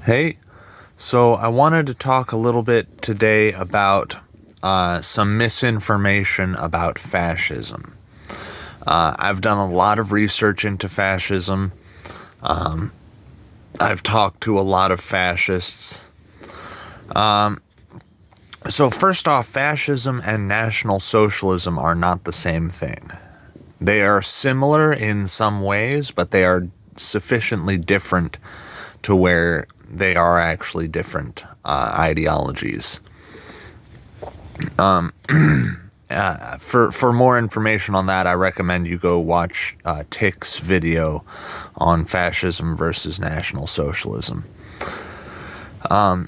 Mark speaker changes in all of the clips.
Speaker 1: Hey, so I wanted to talk a little bit today about some misinformation about fascism. I've done a lot of research into fascism. I've talked to a lot of fascists. So first off, fascism and National Socialism are not the same thing. They are similar in some ways, but they are sufficiently different to where they are actually different ideologies. For more information on that, I recommend you go watch Tick's video on fascism versus National Socialism. Now,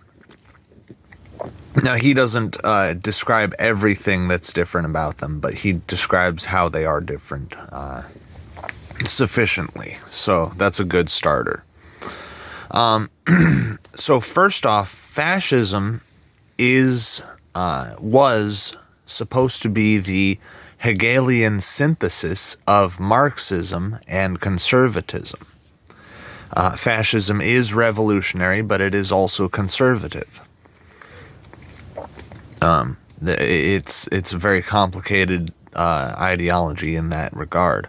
Speaker 1: he doesn't describe everything that's different about them, but he describes how they are different sufficiently. So that's a good starter. So first off, fascism was supposed to be the Hegelian synthesis of Marxism and conservatism. Fascism is revolutionary, but it is also conservative. It's a very complicated ideology in that regard.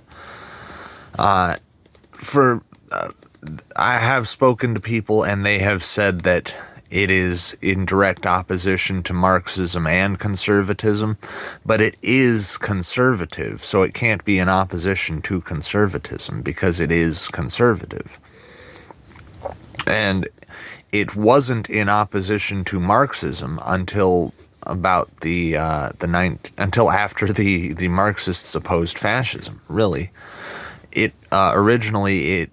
Speaker 1: I have spoken to people, and they have said that it is in direct opposition to Marxism and conservatism, but it is conservative, so it can't be in opposition to conservatism because it is conservative. And it wasn't in opposition to Marxism until about until after the Marxists opposed fascism. Really, it originally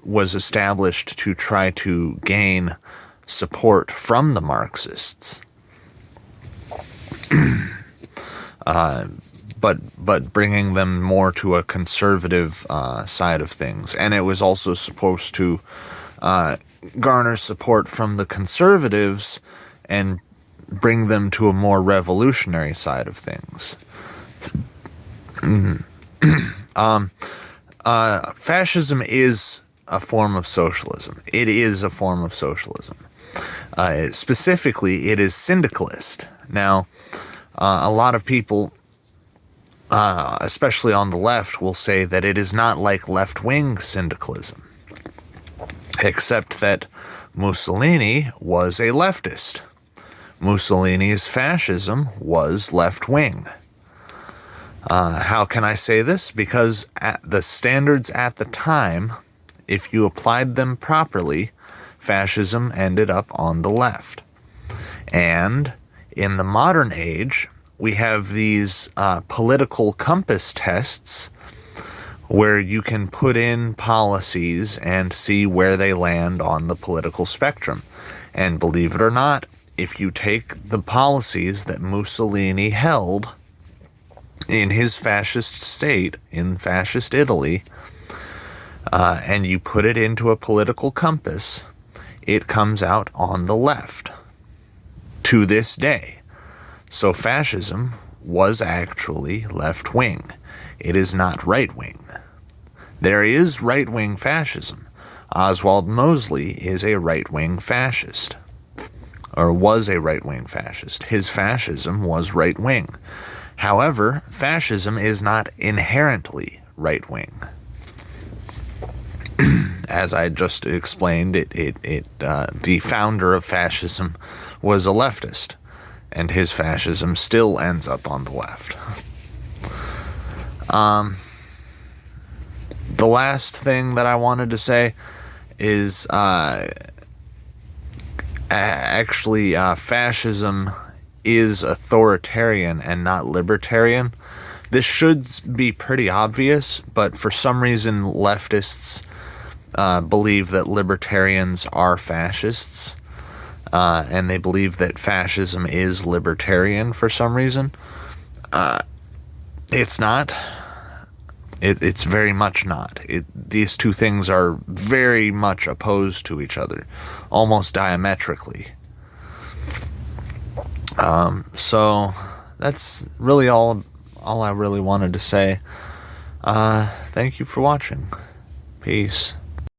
Speaker 1: was established to try to gain support from the Marxists, but bringing them more to a conservative side of things. And it was also supposed to garner support from the conservatives and bring them to a more revolutionary side of things. Fascism is a form of socialism. It is a form of socialism. Specifically, it is syndicalist. Now, a lot of people, especially on the left, will say that it is not like left-wing syndicalism, except that Mussolini was a leftist. Mussolini's fascism was left-wing. How can I say this? Because the standards at the time, if you applied them properly, fascism ended up on the left. And in the modern age, we have these political compass tests where you can put in policies and see where they land on the political spectrum. And believe it or not, if you take the policies that Mussolini held in his fascist state, in fascist Italy, and you put it into a political compass, it comes out on the left to this day. So fascism was actually left-wing. It is not right-wing. There is right-wing fascism. Oswald Mosley is a right-wing fascist, or was a right-wing fascist. His fascism was right-wing. However, fascism is not inherently right-wing. As I just explained, the founder of fascism was a leftist, and his fascism still ends up on the left. The last thing that I wanted to say is actually fascism is authoritarian and not libertarian. This should be pretty obvious, but for some reason leftists believe that libertarians are fascists, and they believe that fascism is libertarian for some reason. It's not. It's very much not. These two things are very much opposed to each other, almost diametrically. So that's really all I really wanted to say. Thank you for watching. Peace.